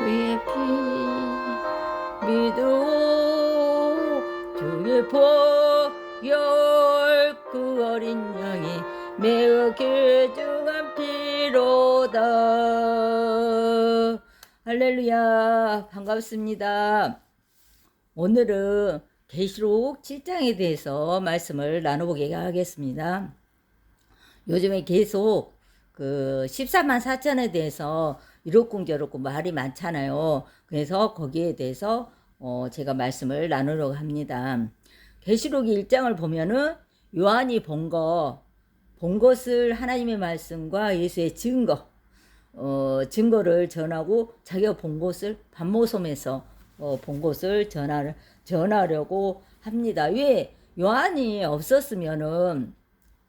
위에 피 믿어 주의 보혈 그 어린 양이 매우 귀중한 피로다. 할렐루야, 반갑습니다. 오늘은 계시록 7장에 대해서 말씀을 나눠보게 하겠습니다. 요즘에 계속 그 14만 4천에 대해서 이렇고 말이 많잖아요. 그래서 거기에 대해서 제가 말씀을 나누려고 합니다. 계시록 1장을 보면은 요한이 본 것을 하나님의 말씀과 예수의 증거를 전하고 자기가 본 것을 반모섬에서 본 것을 전하려고 합니다. 왜? 요한이 없었으면은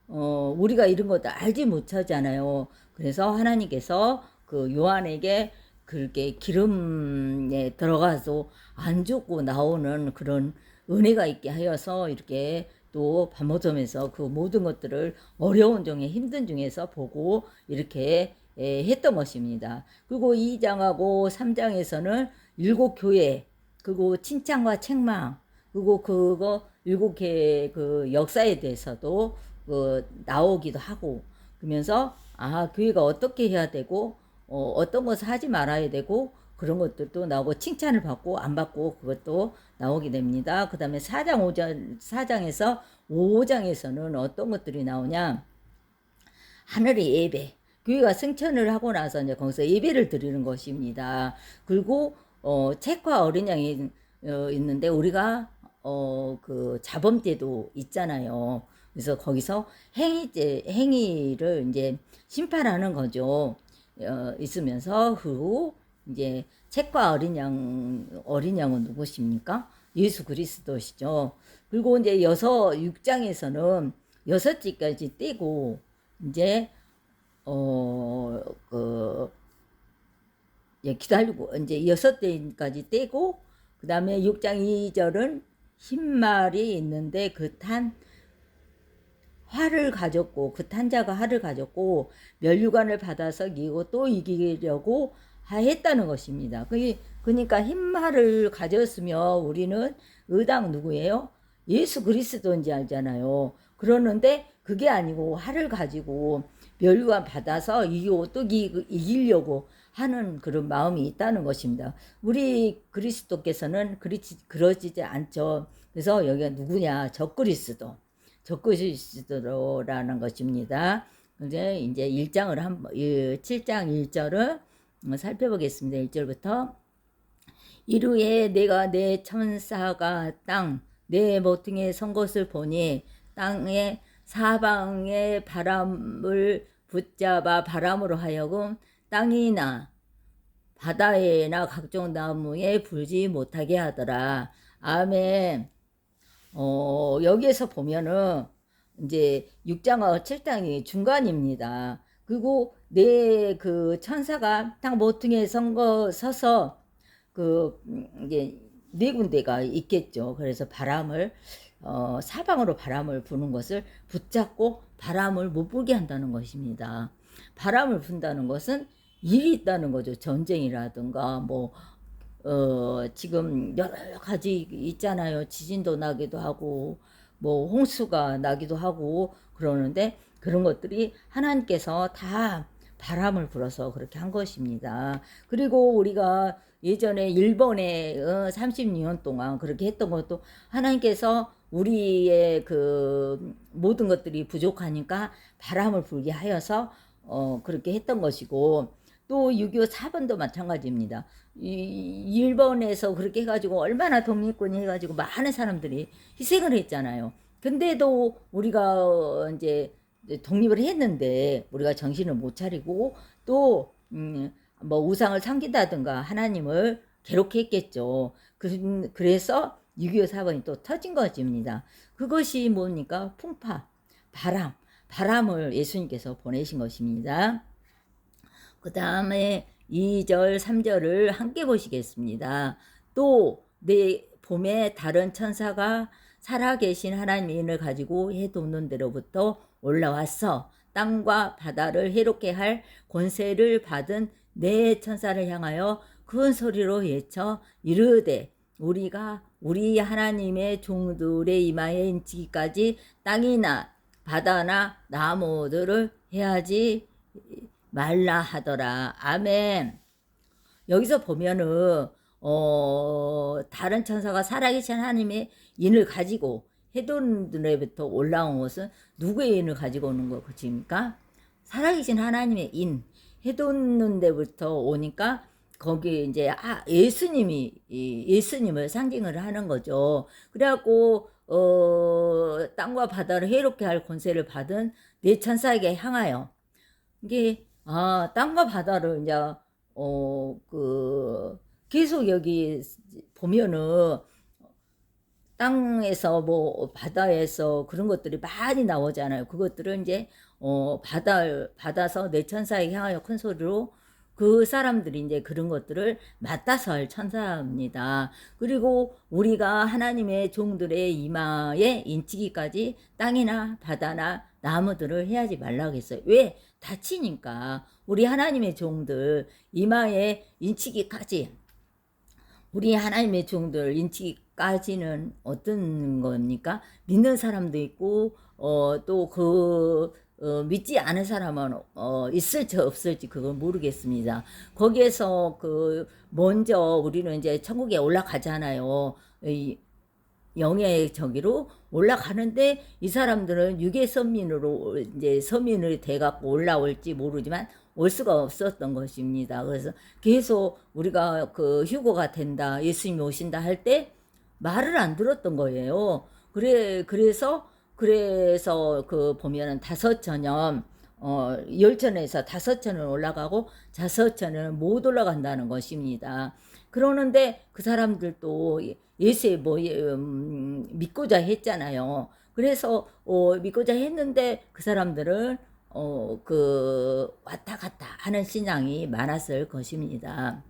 우리가 이런 것도 알지 못하잖아요. 그래서 하나님께서 그 요한에게 그렇게 기름에 들어가서 안 죽고 나오는 그런 은혜가 있게 하여서 이렇게 또 반모섬에서 그 모든 것들을 어려운 중에 힘든 중에서 보고 이렇게 했던 것입니다. 그리고 2장하고 3장에서는 일곱 교회, 그리고 칭찬과 책망, 그리고 그거 일곱 개의 그 역사에 대해서도 나오기도 하고, 그러면서 교회가 어떻게 해야 되고 어떤 것을 하지 말아야 되고 그런 것들도 나오고, 칭찬을 받고 안 받고 그것도 나오게 됩니다. 그 다음에 4장에서 5장에서는 어떤 것들이 나오냐, 하늘의 예배, 교회가 승천을 하고 나서 이제 거기서 예배를 드리는 것입니다. 그리고 책과 어린 양이 있는데 우리가 그 자범죄도 있잖아요. 그래서 거기서 행위를 이제 심판하는 거죠. 있으면서 후 이제 책과 어린 양은 누구십니까? 예수 그리스도시죠. 그리고 이제 6장에서는 6지까지 떼고 이제 그 기다리고 이제 6대까지 떼고, 그 다음에 6장 2절은 흰말이 있는데 그 활을 가졌고, 그 탄자가 활을 가졌고 면류관을 받아서 이기고 또 이기려고 했다는 것입니다. 그러니까 흰말을 가졌으면 우리는 의당 누구예요? 예수 그리스도인지 알잖아요. 그러는데 그게 아니고 활을 가지고 면류관 받아서 이기고 또 이기려고 하는 그런 마음이 있다는 것입니다. 우리 그리스도께서는 그러지 않죠. 그래서 여기가 누구냐? 적그리스도라는 것입니다. 이제 7장 1절을 살펴보겠습니다. 1절부터. 이루에 내가 내 천사가 내 모퉁이에 선 것을 보니 땅의 사방의 바람을 붙잡아 바람으로 하여금 땅이나 바다에나 각종 나무에 불지 못하게 하더라. 아멘. 여기에서 보면은 이제 6장과 7장이 중간입니다. 그리고 내 그 천사가 땅 모퉁이에 서서 이게 네 군데가 있겠죠. 그래서 사방으로 바람을 부는 것을 붙잡고 바람을 못 불게 한다는 것입니다. 바람을 분다는 것은 일이 있다는 거죠. 전쟁이라든가 지금 여러 가지 있잖아요. 지진도 나기도 하고 홍수가 나기도 하고 그러는데, 그런 것들이 하나님께서 다 바람을 불어서 그렇게 한 것입니다. 그리고 우리가 예전에 일본에 36년 동안 그렇게 했던 것도 하나님께서 우리의 그 모든 것들이 부족하니까 바람을 불게 하여서 그렇게 했던 것이고, 또 6.25 사번도 마찬가지입니다. 일본에서 그렇게 해가지고 얼마나 독립군이 해가지고 많은 사람들이 희생을 했잖아요. 근데도 우리가 이제 독립을 했는데 우리가 정신을 못 차리고 또 우상을 섬긴다든가 하나님을 괴롭혔겠죠. 그래서 6.25 사건이 또 터진 것입니다. 그것이 뭡니까? 풍파, 바람을 예수님께서 보내신 것입니다. 그 다음에 2절 3절을 함께 보시겠습니다. 또 내 봄에 다른 천사가 살아계신 하나님의 인을 가지고 해 돋는 데로부터 올라왔어. 땅과 바다를 해롭게 할 권세를 받은 네 천사를 향하여 큰 소리로 외쳐 이르되 우리가 우리 하나님의 종들의 이마에 인치기까지 땅이나 바다나 나무들을 해하지 말라 하더라. 아멘. 여기서 보면은 다른 천사가 살아계신 하나님의 인을 가지고 해돋는데부터 올라온 것은 누구의 인을 가지고 오는 것입니까? 살아계신 하나님의 인, 해돋는 데부터 오니까 거기 이제 예수님을 상징을 하는 거죠. 그래갖고 땅과 바다를 해롭게 할 권세를 받은 네 천사에게 향하여 이게 땅과 바다를 이제 계속 여기 보면은 땅에서 뭐 바다에서 그런 것들이 많이 나오잖아요. 그것들을 이제 받아서 내 천사에게 향하여 큰 소리로 그 사람들이 이제 그런 것들을 맡아서 할 천사입니다. 그리고 우리가 하나님의 종들의 이마에 인치기까지 땅이나 바다나 나무들을 해야지 말라고 했어요. 왜? 다치니까. 우리 하나님의 종들 이마에 인치기까지, 우리 하나님의 종들 인치기까지는 어떤 겁니까? 믿는 사람도 있고 또 믿지 않은 사람은 있을지 없을지 그건 모르겠습니다. 거기에서 먼저 우리는 이제 천국에 올라가잖아요. 영의 저기로 올라가는데 이 사람들은 육의 선민으로 이제 서민을 돼갖고 올라올지 모르지만 올 수가 없었던 것입니다. 그래서 계속 우리가 휴거가 된다, 예수님이 오신다 할 때 말을 안 들었던 거예요. 그래서 보면은 5천년, 10천에서 5천은 올라가고 5천은 못 올라간다는 것입니다. 그러는데 그 사람들도 예수에 믿고자 했잖아요. 그래서 믿고자 했는데 그 사람들은 왔다 갔다 하는 신앙이 많았을 것입니다.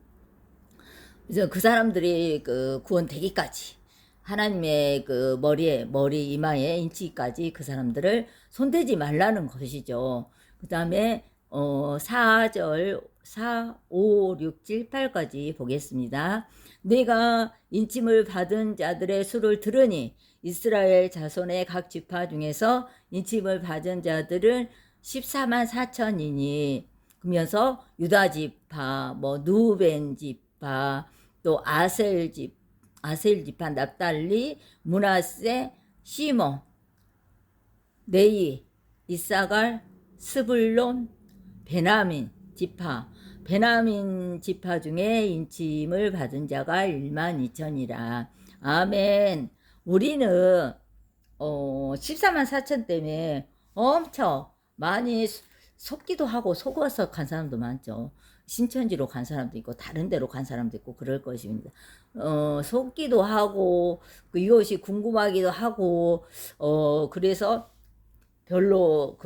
그래서 그 사람들이 구원되기까지 하나님의 머리 이마에 인치기까지 그 사람들을 손대지 말라는 것이죠. 그 다음에 4절 4, 5, 6, 7, 8까지 보겠습니다. 내가 인침을 받은 자들의 수를 들으니 이스라엘 자손의 각 지파 중에서 인침을 받은 자들은 14만 4천이니 그러면서 유다 지파, 누벤 지파, 또 아셀 지파, 납달리, 므낫세, 시몬, 네이, 이사갈, 스불론, 베냐민 지파 중에 인침을 받은 자가 1만 2천이라. 아멘. 우리는 14만 4천 때문에 엄청 많이 속기도 하고 속아서 간 사람도 많죠. 신천지로 간 사람도 있고 다른 데로 간 사람도 있고 그럴 것입니다. 속기도 하고 이것이 궁금하기도 하고 그래서 별로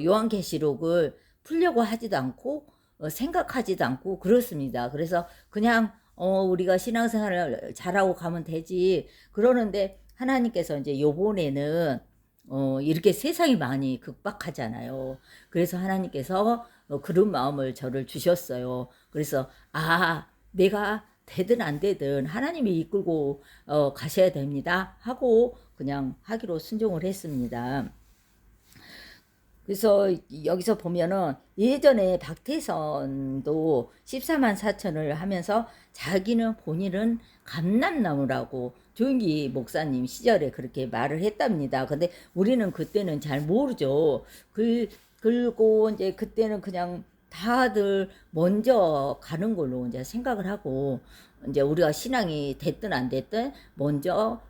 요한계시록을 풀려고 하지도 않고 생각하지도 않고 그렇습니다. 그래서 그냥 우리가 신앙생활을 잘하고 가면 되지 그러는데 하나님께서 이제 요번에는 이렇게 세상이 많이 극박하잖아요. 그래서 하나님께서 그런 마음을 저를 주셨어요. 그래서 내가 되든 안 되든 하나님이 이끌고 가셔야 됩니다 하고 그냥 하기로 순종을 했습니다. 그래서 여기서 보면은 예전에 박태선도 14만 4천을 하면서 자기는 본인은 감람나무라고 조윤기 목사님 시절에 그렇게 말을 했답니다. 근데 우리는 그때는 잘 모르죠. 그리고 이제 그때는 그냥 다들 먼저 가는 걸로 이제 생각을 하고 이제 우리가 신앙이 됐든 안 됐든 먼저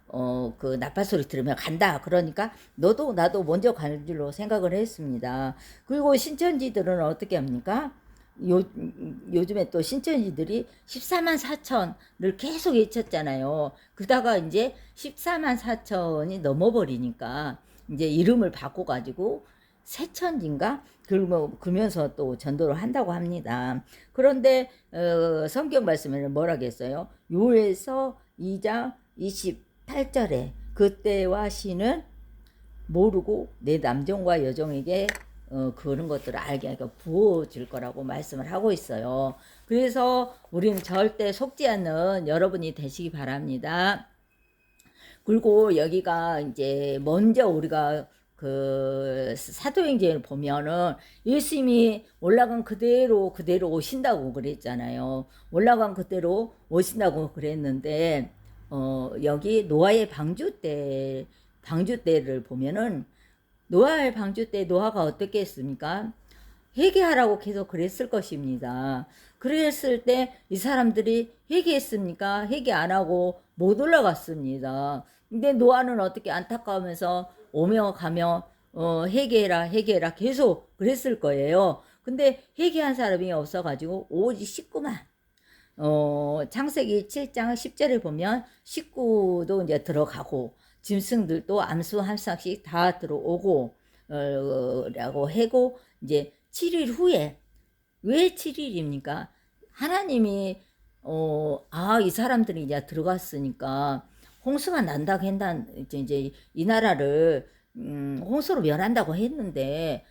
나팔 소리 들으면 간다. 그러니까 너도 나도 먼저 가는 줄로 생각을 했습니다. 그리고 신천지들은 어떻게 합니까? 요즘에 또 신천지들이 14만 4천을 계속 외쳤잖아요. 그러다가 이제 14만 4천이 넘어버리니까 이제 이름을 바꿔가지고 세천지인가? 그러면서 또 전도를 한다고 합니다. 그런데 성경 말씀에는 뭐라겠어요? 요에서 2장 28절에 그때와 시는 모르고 내 남종과 여종에게 그런 것들을 알게 부어질 거라고 말씀을 하고 있어요. 그래서 우리는 절대 속지 않는 여러분이 되시기 바랍니다. 그리고 여기가 이제 먼저 우리가 그 사도행전을 보면은 예수님이 올라간 그대로 오신다고 그랬잖아요. 올라간 그대로 오신다고 그랬는데 여기 노아의 방주 때를 보면은 노아의 방주 때 노아가 어떻게 했습니까? 회개하라고 계속 그랬을 것입니다. 그랬을 때 이 사람들이 회개했습니까? 회개 안 하고 못 올라갔습니다. 근데 노아는 어떻게 안타까우면서 오며 가며 회개해라 계속 그랬을 거예요. 근데 회개한 사람이 없어가지고 오직 식구만 창세기 7장 10절에 보면 식구도 이제 들어가고 짐승들도 암수 한 쌍씩 다 들어오고 라고 하고 이제 7일 후에 왜 7일입니까? 하나님이 이 사람들이 이제 들어갔으니까 홍수가 난다고 한다 이제 이 나라를 홍수로 멸한다고 했는데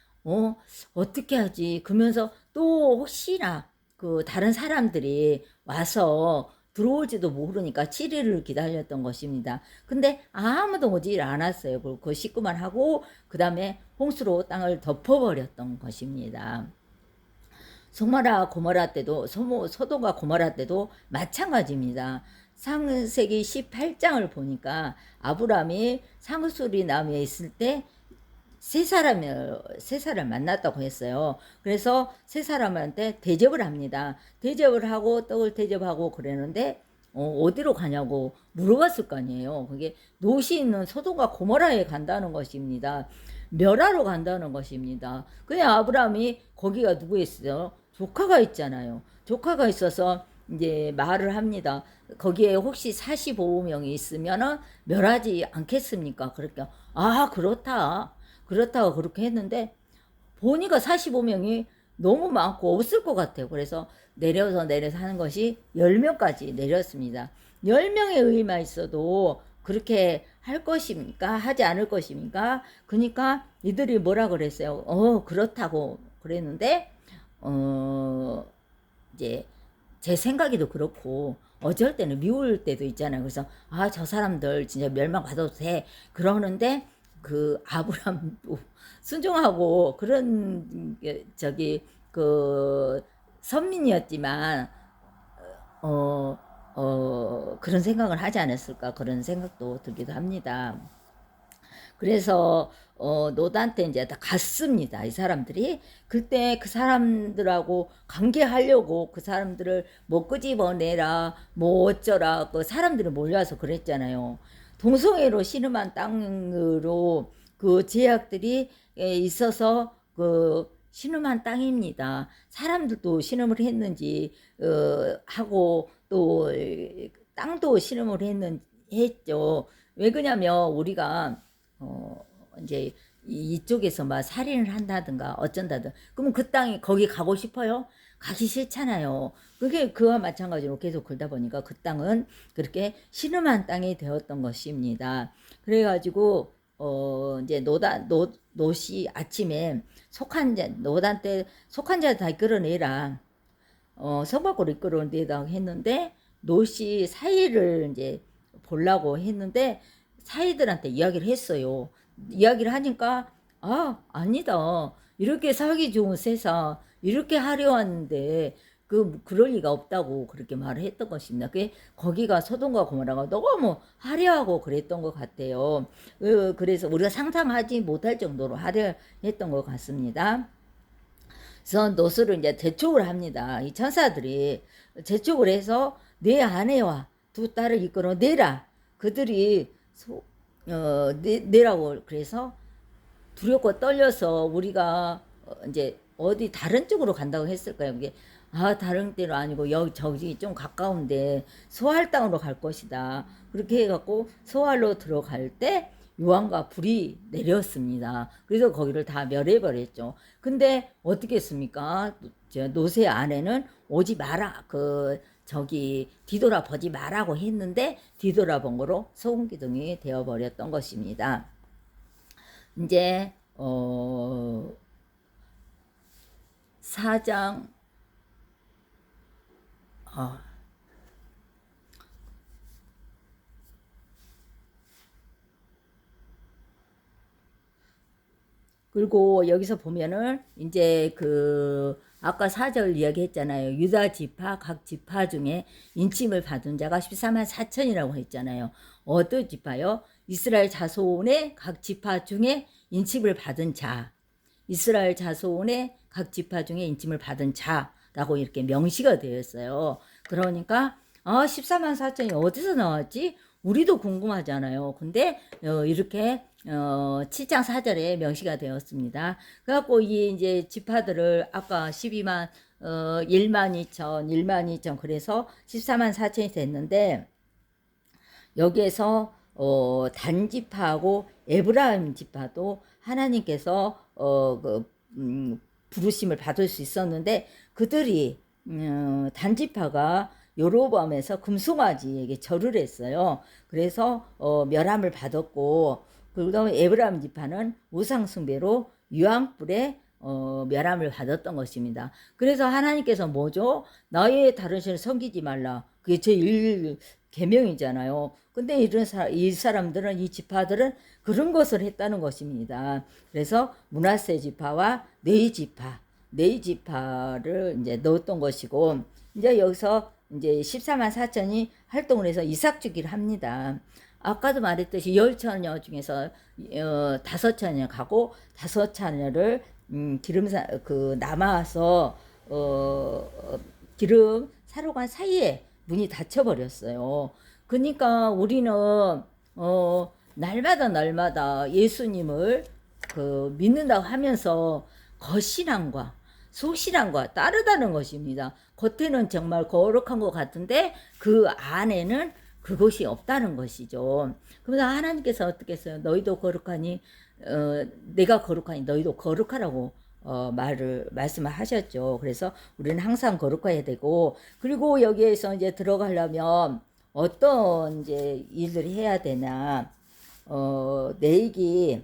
어떻게 하지? 그러면서 또 혹시나 그 다른 사람들이 와서 들어올지도 모르니까 7일을 기다렸던 것입니다. 근데 아무도 오지 않았어요. 그 식구만 하고 그 다음에 홍수로 땅을 덮어버렸던 것입니다. 소마라 고모라 때도 소돔과 고모라 때도 마찬가지입니다. 창세기 18장을 보니까 아브라함이 상수리 나무에 있을 때 세 사람 만났다고 했어요. 그래서 세 사람한테 대접을 합니다. 대접을 하고 떡을 대접하고 그러는데 어디로 가냐고 물어봤을 거 아니에요. 그게 롯이 있는 소돔과 고모라에 간다는 것입니다. 멸하러 간다는 것입니다. 그냥 아브라함이 거기가 누구 있어요? 조카가 있잖아요. 조카가 있어서 이제 말을 합니다. 거기에 혹시 45명이 있으면은 멸하지 않겠습니까? 그러니까 그렇다고 그렇게 했는데 보니까 45명이 너무 많고 없을 것 같아요. 그래서 내려서 하는 것이 10명까지 내렸습니다. 10명의 의만 있어도 그렇게 할 것입니까? 하지 않을 것입니까? 그러니까 이들이 뭐라 그랬어요? 그렇다고 그랬는데 이제 제 생각에도 그렇고 어쩔 때는 미울 때도 있잖아요. 그래서 저 사람들 진짜 멸망받아도 돼 그러는데 그 아브람도 순종하고 그런 그 선민이었지만 그런 생각을 하지 않았을까 그런 생각도 들기도 합니다. 그래서 노단 때 이제 다 갔습니다. 이 사람들이 그때 그 사람들하고 관계하려고 그 사람들을 뭐 끄집어내라 뭐 어쩌라 그 사람들이 몰려와서 그랬잖아요. 동성애로 신음한 땅으로 그 제약들이 있어서 그 신음한 땅입니다. 사람들도 신음을 했는지 하고 또 땅도 신음을 했죠. 왜 그러냐면 우리가 이제 이쪽에서 막 살인을 한다든가 어쩐다든 그러면 그 땅이 거기 가고 싶어요? 가기 싫잖아요. 그게 그와 마찬가지로 계속 그러다 보니까 그 땅은 그렇게 신음한 땅이 되었던 것입니다. 그래가지고 이제 노시 아침에 노단 때 속한 자 다 이끌어내라. 성 밖으로 이끌어내다 했는데 노시 사이를 이제 보려고 했는데 사이들한테 이야기를 했어요. 이야기를 하니까 아니다. 이렇게 살기 좋은 세상 이렇게 하려 하는데 그럴 리가 없다고 그렇게 말을 했던 것입니다. 거기가 소돔과 고모라가 너무 화려하고 그랬던 것 같아요. 그래서 우리가 상상하지 못할 정도로 화려했던 것 같습니다. 그래서 노스를 이제 재촉을 합니다. 이 천사들이 재촉을 해서 내 아내와 두 딸을 이끌어 내라. 그들이 내라고 그래서 두렵고 떨려서 우리가 이제 어디 다른 쪽으로 간다고 했을까요? 이게 다른 데로 아니고 저기 좀 가까운데 소할 땅으로 갈 것이다. 그렇게 해갖고 소할로 들어갈 때 요한과 불이 내렸습니다. 그래서 거기를 다 멸해버렸죠. 근데 어떻게 했습니까? 노새 안에는 오지 마라. 뒤돌아보지 마라고 했는데 뒤돌아본 거로 소금기둥이 되어버렸던 것입니다. 이제 4장 어, 그리고 여기서 보면은 이제 그 아까 4절 이야기했잖아요. 유다 지파 각 지파 중에 인침을 받은 자가 14만 4천이라고 했잖아요. 어떤 지파요? 이스라엘 자손의 각 지파 중에 인침을 받은 자. 이스라엘 자손의 각 지파 중에 인침을 받은 자라고 이렇게 명시가 되었어요. 그러니까 14만 4천이 어디서 나왔지? 우리도 궁금하잖아요. 근데 이렇게 7장 4절에 명시가 되었습니다. 그래갖고 이 이제 지파들을 아까 12만 1만 2천, 1만 2천 그래서 14만 4천이 됐는데 여기에서 단지파하고 에브라임 지파도 하나님께서 부르심을 받을 수 있었는데 그들이 단지파가 여로보암에서 금송아지에게 절을 했어요. 그래서 멸함을 받았고 그다음에 에브라임 지파는 우상 숭배로 유황불에 멸함을 받았던 것입니다. 그래서 하나님께서 뭐죠? 나의 다른 신을 섬기지 말라. 그게 제1 계명이잖아요. 근데 이 사람들은 이 지파들은 그런 것을 했다는 것입니다. 그래서 므낫세 지파와 네이 지파를 이제 넣었던 것이고 이제 여기서 이제 14만 4천이 활동을 해서 이삭 주기를 합니다. 아까도 말했듯이 10처녀 중에서 5처녀 가고 5처녀를 기름사 남아서 기름 사로관 사이에 문이 닫혀버렸어요. 그러니까 우리는 날마다 예수님을 믿는다고 하면서 거신앙과 속신앙과 따르다는 것입니다. 겉에는 정말 거룩한 것 같은데 그 안에는 그것이 없다는 것이죠. 그래서 하나님께서 어떻게 했어요? 너희도 거룩하니 내가 거룩하니 너희도 거룩하라고 말씀을 하셨죠. 그래서 우리는 항상 거룩해야 되고 그리고 여기에서 이제 들어가려면 어떤 이제 일들을 해야 되나 레위기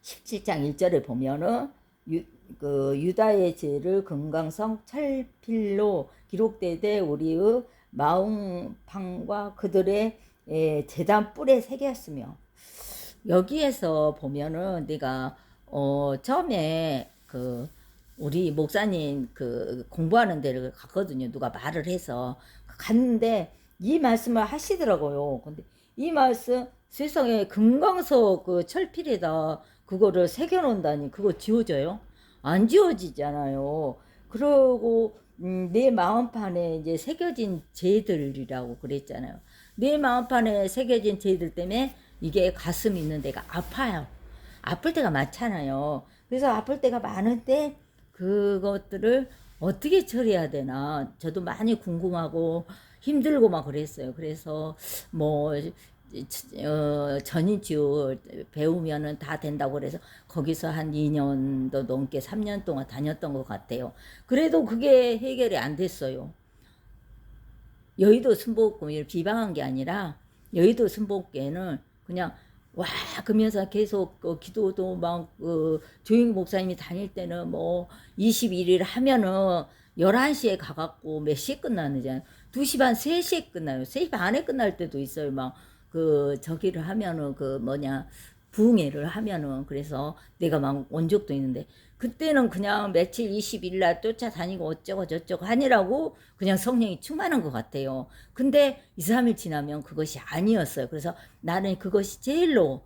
17장 1절에 보면은 유다의 죄를 금강성 철필로 기록되되 우리의 마음판과 그들의 제단 뿔에 새겼으며 여기에서 보면은 내가 처음에 우리 목사님 공부하는 데를 갔거든요. 누가 말을 해서 갔는데 이 말씀을 하시더라고요. 근데 이 말씀 세상에 금강석 철필에다 그거를 새겨 놓는다니 그거 지워져요? 안 지워지잖아요. 그러고 내 마음판에 이제 새겨진 죄들이라고 그랬잖아요. 내 마음판에 새겨진 죄들 때문에 이게 가슴이 있는 데가 아파요. 아플 때가 많잖아요. 그래서 아플 때가 많은데 그것들을 어떻게 처리해야 되나 저도 많이 궁금하고 힘들고 막 그랬어요. 그래서 뭐 전인치유 배우면은 다 된다고 그래서 거기서 한 2년도 넘게 3년 동안 다녔던 것 같아요. 그래도 그게 해결이 안 됐어요. 여의도 순복음을 비방한 게 아니라 여의도 순복음에는 그냥 와 그러면서 계속 기도도 막 조영 목사님이 다닐 때는 뭐 21일 하면은 11시에 가갖고 몇 시에 끝나는지 2시 반 3시에 끝나요. 3시 반에 끝날 때도 있어요. 막 저기를 하면은 부흥회를 하면은 그래서 내가 막 온 적도 있는데 그때는 그냥 며칠 20일 날 쫓아다니고 어쩌고 저쩌고 하니라고 그냥 성령이 충만한 것 같아요. 근데 2, 3일 지나면 그것이 아니었어요. 그래서 나는 그것이 제일로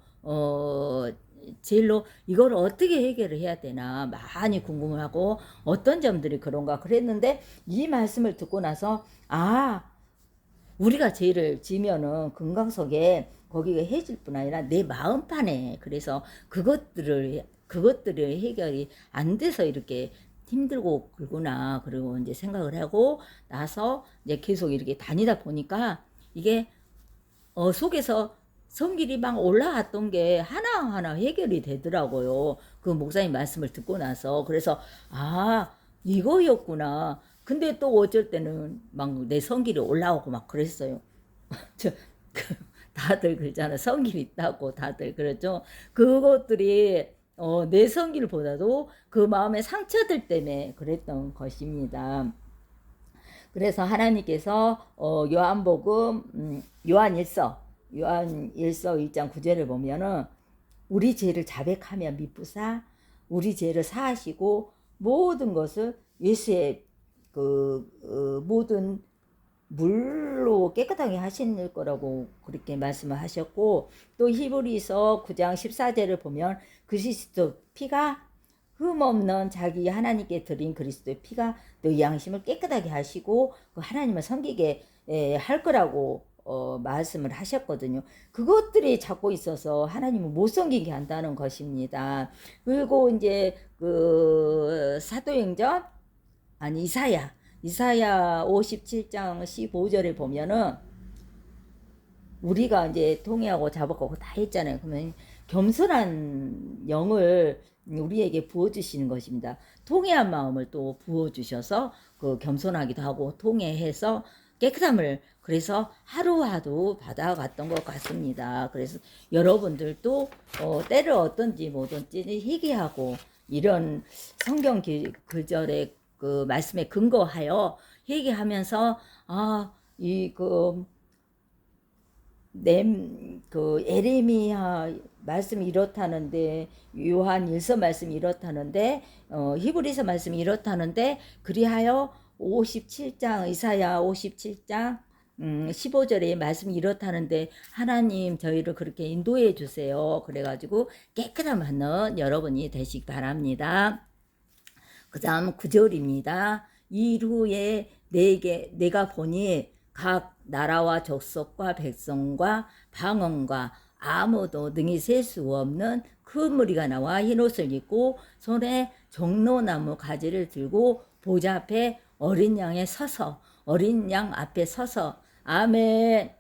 이걸 어떻게 해결을 해야 되나 많이 궁금하고 어떤 점들이 그런가 그랬는데 이 말씀을 듣고 나서 우리가 죄를 지면은 금강석에 거기가 해질 뿐 아니라 내 마음판에 그래서 그것들을 해결이 안 돼서 이렇게 힘들고 그러구나 그리고 이제 생각을 하고 나서 이제 계속 이렇게 다니다 보니까 이게 속에서 성길이 막 올라왔던 게 하나하나 해결이 되더라고요. 그 목사님 말씀을 듣고 나서 그래서 이거였구나. 근데 또 어쩔 때는 막 내 성길이 올라오고 막 그랬어요. 다들 그러잖아. 성길 있다고 다들 그러죠. 그것들이 내 성질보다도 그 마음의 상처들 때문에 그랬던 것입니다. 그래서 하나님께서 요한복음 요한 일서 1장 9절을 보면은 우리 죄를 자백하며 미쁘사 우리 죄를 사하시고 모든 것을 예수의 모든 물로 깨끗하게 하실 거라고 그렇게 말씀을 하셨고, 또 히브리서 9장 14절을 보면 그리스도 피가 흠없는 자기 하나님께 드린 그리스도의 피가 너희 양심을 깨끗하게 하시고 하나님을 섬기게 할 거라고 말씀을 하셨거든요. 그것들이 잡고 있어서 하나님을 못 섬기게 한다는 것입니다. 그리고 이제 사도행전 아니 이사야 57장 15절에 보면은 우리가 이제 통회하고 자복하고 다 했잖아요. 그러면 겸손한 영을 우리에게 부어주시는 것입니다. 통회한 마음을 또 부어주셔서 겸손하기도 하고 통회해서 깨끗함을 그래서 하루하루 받아갔던 것 같습니다. 그래서 여러분들도 때를 어떤지 뭐든지 회개하고 이런 성경 구절에 말씀에 근거하여 회개하면서 에레미야 말씀이 이렇다는데 요한일서 말씀이 이렇다는데 히브리서 말씀이 이렇다는데 그리하여 57장 이사야 57장 15절에 말씀이 이렇다는데 하나님 저희를 그렇게 인도해 주세요. 그래가지고 깨끗함 하는 여러분이 되시기 바랍니다. 그 다음 9절입니다. 이후에 내가 보니 각 나라와 족속과 백성과 방언과 아무도 능히 셀 수 없는 큰 무리가 나와 흰옷을 입고 손에 종로나무 가지를 들고 보좌 앞에 어린 양 앞에 서서 아멘.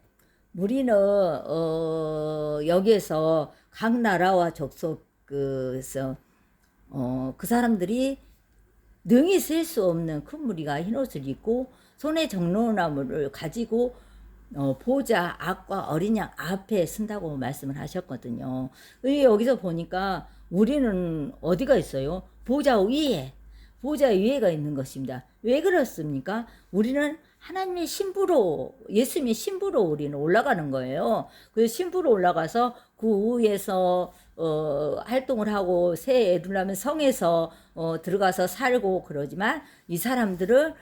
우리는 여기에서 각 나라와 족속 그 사람들이 능히 셀 수 없는 큰 무리가 흰옷을 입고 손에 정로나무를 가지고 보좌 앞과 어린 양 앞에 쓴다고 말씀을 하셨거든요. 여기서 보니까 우리는 어디가 있어요? 보좌 위에가 있는 것입니다. 왜 그렇습니까? 우리는 하나님의 신부로, 예수님의 신부로 우리는 올라가는 거예요. 그래서 신부로 올라가서 그 위에서 활동을 하고 새 에루라면 성에서 들어가서 살고 그러지만 이 사람들은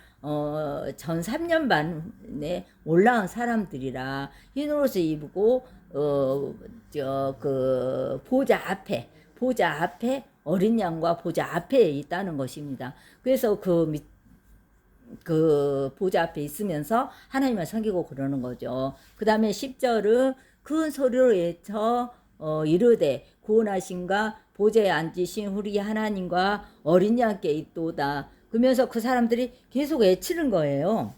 전 3년 반에 올라온 사람들이라 흰 옷을 입고 보좌 앞에 어린 양과 보좌 앞에 있다는 것입니다. 그래서 그 보좌 앞에 있으면서 하나님을 섬기고 그러는 거죠. 그 다음에 10절은 큰 소리로 외쳐 이르되 구원하신가 보좌에 앉으신 우리 하나님과 어린 양께 있도다. 그러면서 그 사람들이 계속 애치는 거예요.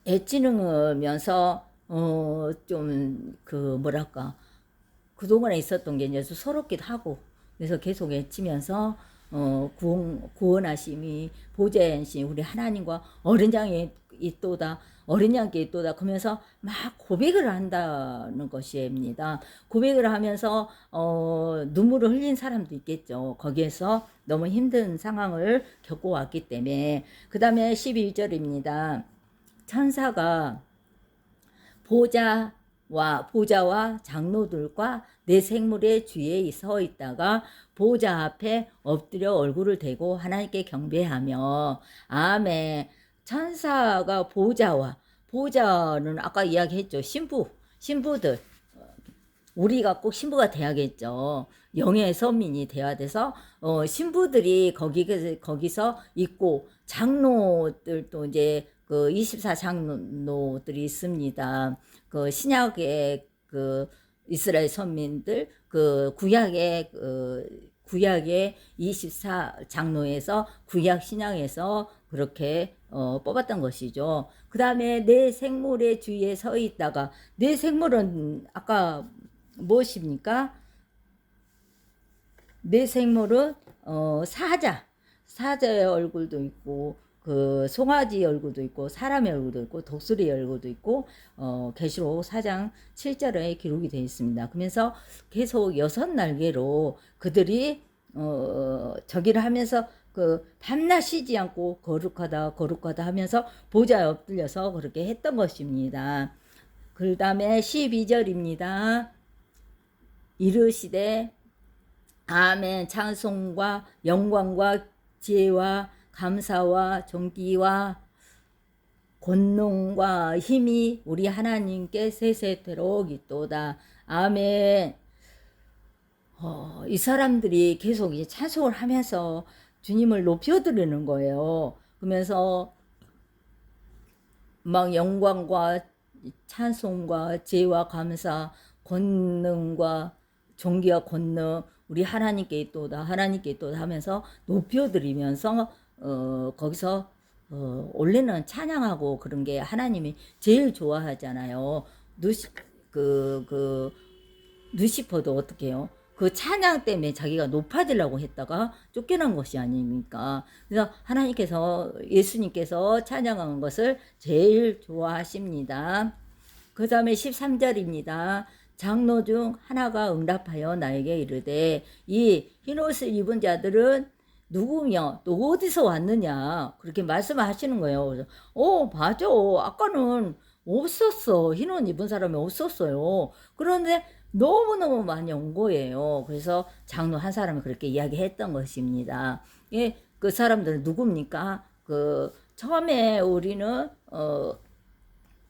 애치면서 좀 뭐랄까 그동안에 있었던 게 이제 서럽기도 하고 그래서 계속 애치면서 구원하심이 보좌에 앉으신 우리 하나님과 어린 양에 있도다. 어린 양께 있도다. 그러면서 막 고백을 한다는 것입니다. 고백을 하면서 눈물을 흘린 사람도 있겠죠. 거기에서 너무 힘든 상황을 겪어왔기 때문에. 그 다음에 11절입니다. 천사가 보좌와 장로들과 내 생물의 주위에 서 있다가 보좌 앞에 엎드려 얼굴을 대고 하나님께 경배하며 아멘. 천사가 보좌는 아까 이야기했죠. 신부들 우리가 꼭 신부가 돼야겠죠. 영의 선민이 돼야 돼서 신부들이 거기서 있고 장로들도 이제 24장로들이 있습니다. 신약의 이스라엘 선민들 구약의 24장로에서 구약 신약에서 그렇게 뽑았던 것이죠. 그 다음에 내 생물의 주위에 서 있다가 내 생물은 아까 무엇입니까? 내 생물은 사자의 얼굴도 있고 그 송아지 얼굴도 있고 사람의 얼굴도 있고 독수리 얼굴도 있고 계시록 4장 7절에 기록이 되어 있습니다. 그러면서 계속 6날개로 그들이 저기를 하면서 그 밤낮 쉬지 않고 거룩하다 거룩하다 하면서 보좌에 엎드려서 그렇게 했던 것입니다. 그 다음에 12절입니다. 이르시되 아멘 찬송과 영광과 지혜와 감사와 존귀와 권능과 힘이 우리 하나님께 세세토록 있도다. 아멘. 이 사람들이 계속 이제 찬송을 하면서 주님을 높여드리는 거예요. 그러면서 막 영광과 찬송과 지혜와 감사, 권능과 존귀와 권능 우리 하나님께 있도다, 하나님께 있도다 하면서 높여드리면서 거기서 원래는 찬양하고 그런 게 하나님이 제일 좋아하잖아요. 누시퍼도 어떻게 해요? 그 찬양 때문에 자기가 높아지려고 했다가 쫓겨난 것이 아닙니까? 그래서 하나님께서 예수님께서 찬양한 것을 제일 좋아하십니다. 그 다음에 13절입니다. 장로 중 하나가 응답하여 나에게 이르되 이 흰옷을 입은 자들은 누구며 또 어디서 왔느냐 그렇게 말씀하시는 거예요. 그래서 맞아 아까는 없었어. 흰옷 입은 사람이 없었어요. 그런데 너무너무 많이 온 거예요. 그래서 장로 한 사람이 그렇게 이야기했던 것입니다. 예, 그 사람들은 누굽니까? 처음에 우리는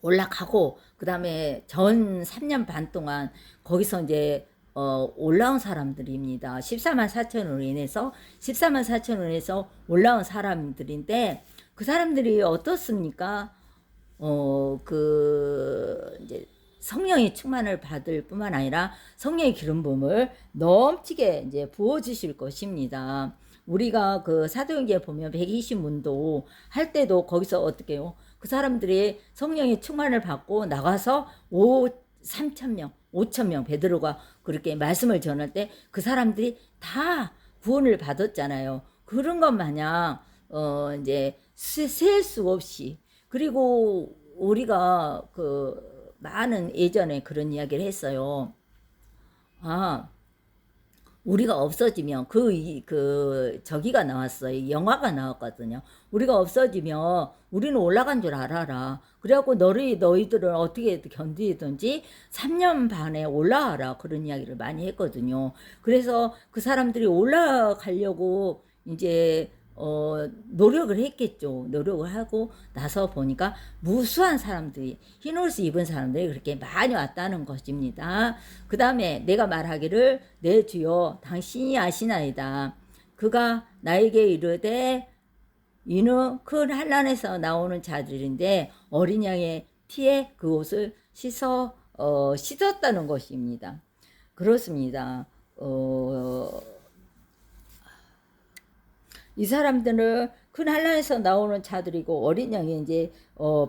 올라가고 그 다음에 전 3년 반 동안 거기서 이제 올라온 사람들입니다. 14만 4천으로 인해서 14만 4천으로 인해서 올라온 사람들인데 그 사람들이 어떻습니까? 이제 성령의 충만을 받을 뿐만 아니라 성령의 기름 부음을 넘치게 이제 부어 주실 것입니다. 우리가 그 사도행전에 보면 120문도 할 때도 거기서 어떻게 해요? 그 사람들이 성령의 충만을 받고 나가서 3,000명, 5,000명 베드로가 그렇게 말씀을 전할 때 그 사람들이 다 구원을 받았잖아요. 그런 것 마냥 이제 셀 수 없이 그리고 우리가 많은 예전에 그런 이야기를 했어요. 우리가 없어지면 저기가 나왔어요. 영화가 나왔거든요. 우리가 없어지면 우리는 올라간 줄 알아라. 그래갖고 너희들은 어떻게 견디든지 3년 반에 올라와라. 그런 이야기를 많이 했거든요. 그래서 그 사람들이 올라가려고 이제 노력을 했겠죠. 노력을 하고 나서 보니까 무수한 사람들이 흰옷을 입은 사람들이 그렇게 많이 왔다는 것입니다. 그 다음에 내가 말하기를 내 주여 당신이 아시나이다. 그가 나에게 이르되 이는 큰 환난에서 나오는 자들인데 어린 양의 피에 그 옷을 씻었다는 것입니다. 그렇습니다. 이 사람들은 큰 환난에서 나오는 자들이고 어린 양이 이제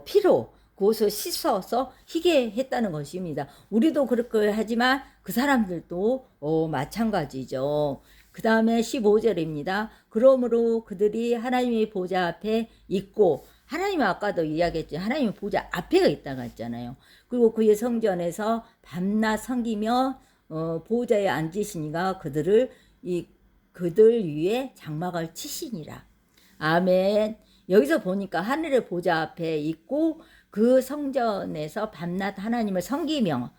피로 그것을 씻어서 희게 했다는 것입니다. 우리도 그렇게 하지만 그 사람들도 마찬가지죠. 그 다음에 15절입니다. 그러므로 그들이 하나님의 보좌 앞에 있고 하나님은 아까도 이야기했죠. 하나님의 보좌 앞에가 있다고 했잖아요. 그리고 그의 성전에서 밤낮 섬기며 보좌에 앉으시니가 그들 위에 장막을 치시니라. 아멘. 여기서 보니까 하늘의 보좌 앞에 있고 그 성전에서 밤낮 하나님을 섬기며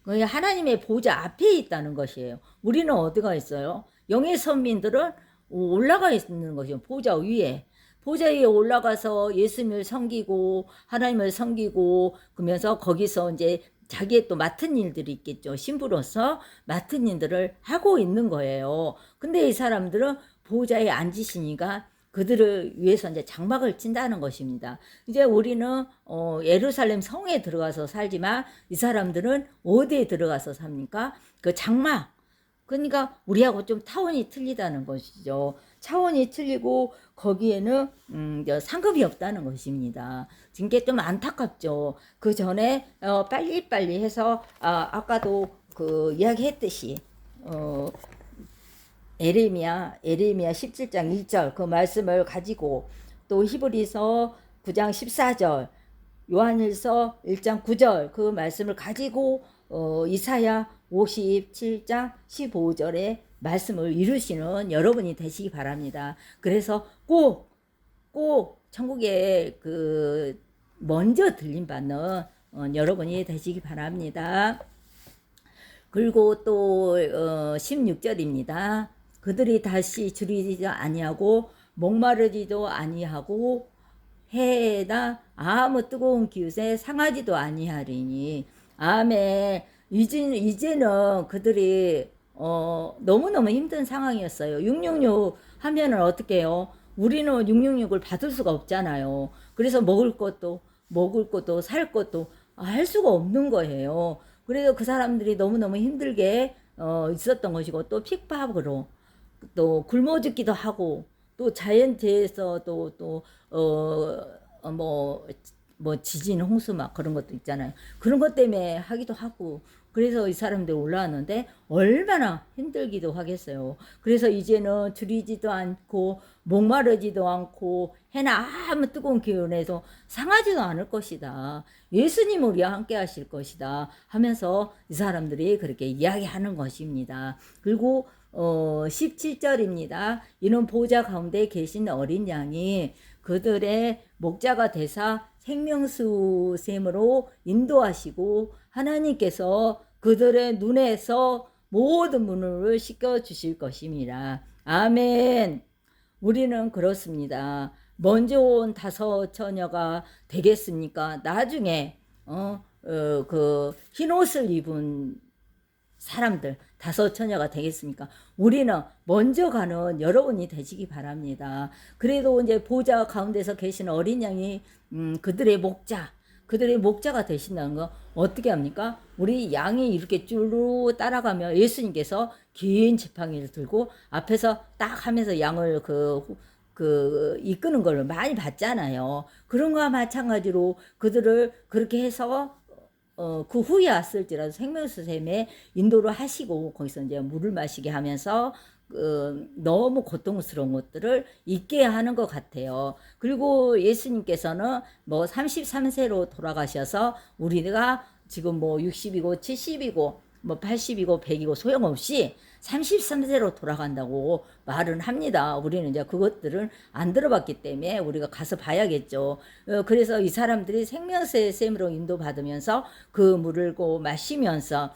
하나님의 보좌 앞에 있다는 것이에요. 우리는 어디가 있어요? 영의 선민들은 올라가 있는 것이요. 보좌 위에. 보좌 위에 올라가서 예수님을 섬기고 하나님을 섬기고 그러면서 거기서 이제 자기의 또 맡은 일들이 있겠죠. 신부로서 맡은 일들을 하고 있는 거예요. 근데 이 사람들은 보좌에 앉으시니까 그들을 위해서 이제 장막을 친다는 것입니다. 이제 우리는 예루살렘 성에 들어가서 살지만 이 사람들은 어디에 들어가서 삽니까? 그 장막. 그러니까 우리하고 좀 차원이 틀리다는 것이죠. 차원이 틀리고 거기에는 상급이 없다는 것입니다. 지금 게 좀 안타깝죠. 그 전에 빨리빨리 해서 아까도 그 이야기했듯이 에레미야 17장 1절 그 말씀을 가지고 또 히브리서 9장 14절, 요한일서 1장 9절 그 말씀을 가지고 이사야 57장 15절의 말씀을 이루시는 여러분이 되시기 바랍니다. 그래서 꼭 천국에 그 먼저 들림받는 여러분이 되시기 바랍니다. 그리고 또 16절입니다. 그들이 다시 줄이지 아니하고 목마르지도 아니하고 해에다 아무 뜨거운 기웃에 상하지도 아니하리니. 아멘. 이제는 그들이 너무너무 힘든 상황이었어요. 666 하면은 어떻게 해요? 우리는 666을 받을 수가 없잖아요. 그래서 먹을 것도 살 것도 할 수가 없는 거예요. 그래서 그 사람들이 너무너무 힘들게 있었던 것이고, 또 핍박으로 또 굶어 죽기도 하고, 또 자연재해에서 뭐 지진, 홍수 막 그런 것도 있잖아요. 그런 것 때문에 하기도 하고, 그래서 이 사람들 올라왔는데 얼마나 힘들기도 하겠어요. 그래서 이제는 줄이지도 않고 목마르지도 않고 해나 아무 뜨거운 기운에서 상하지도 않을 것이다. 예수님 우리와 함께 하실 것이다 하면서 이 사람들이 그렇게 이야기하는 것입니다. 그리고 17절입니다. 이는 보좌 가운데 계신 어린 양이 그들의 목자가 되사 생명수 샘으로 인도하시고 하나님께서 그들의 눈에서 모든 문을 씻겨 주실 것입니다. 아멘. 우리는 그렇습니다. 먼저 온 5 처녀가 되겠습니까? 나중에 그 흰옷을 입은 사람들 5 처녀가 되겠습니까? 우리는 먼저 가는 여러분이 되시기 바랍니다. 그래도 이제 보좌 가운데서 계신 어린 양이 그들의 목자가 되신다는 거 어떻게 합니까? 우리 양이 이렇게 쭈루 따라가며 예수님께서 긴 지팡이를 들고 앞에서 딱 하면서 양을 이끄는 걸 많이 봤잖아요. 그런 거와 마찬가지로 그들을 그렇게 해서 그 후에 왔을지라도 생명수샘에 인도를 하시고 거기서 이제 물을 마시게 하면서 너무 고통스러운 것들을 잊게 하는 것 같아요. 그리고 예수님께서는 뭐 33세로 돌아가셔서 우리가 지금 뭐 60이고 70이고 뭐 80이고 100이고 소용없이 33세로 돌아간다고 말은 합니다. 우리는 이제 그것들을 안 들어봤기 때문에 우리가 가서 봐야겠죠. 그래서 이 사람들이 생명수의 샘으로 인도받으면서 그 물을 마시면서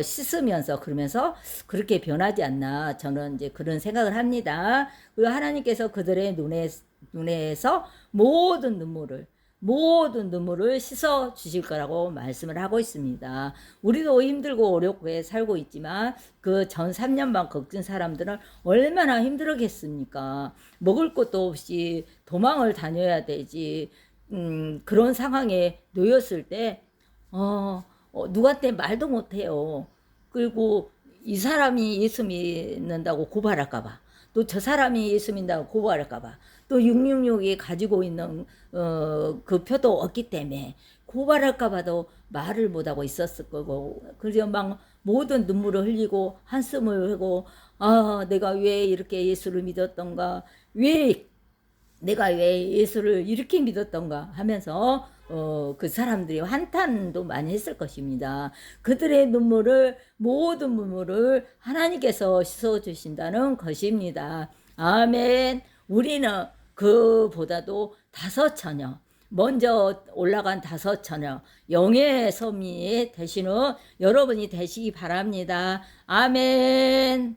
씻으면서 그러면서 그렇게 변하지 않나 저는 이제 그런 생각을 합니다. 그리고 하나님께서 그들의 눈에서 모든 눈물을 씻어 주실 거라고 말씀을 하고 있습니다. 우리도 힘들고 어렵게 살고 있지만 그 전 3년반 겪은 사람들은 얼마나 힘들었겠습니까? 먹을 것도 없이 도망을 다녀야 되지. 그런 상황에 놓였을 때 누구한테 말도 못해요. 그리고 이 사람이 예수 믿는다고 고발할까봐, 또 저 사람이 예수 믿는다고 고발할까봐, 또 666이 가지고 있는 그 표도 없기 때문에 고발할까봐도 말을 못하고 있었을 거고, 그래서 막 모든 눈물을 흘리고 한숨을 흘리고, 내가 왜 이렇게 예수를 믿었던가, 내가 왜 예수를 이렇게 믿었던가 하면서 그 사람들이 한탄도 많이 했을 것입니다. 그들의 모든 눈물을 하나님께서 씻어주신다는 것입니다. 아멘. 우리는 그보다도 5 처녀, 먼저 올라간 5 처녀, 영의 섬이 되시는 여러분이 되시기 바랍니다. 아멘.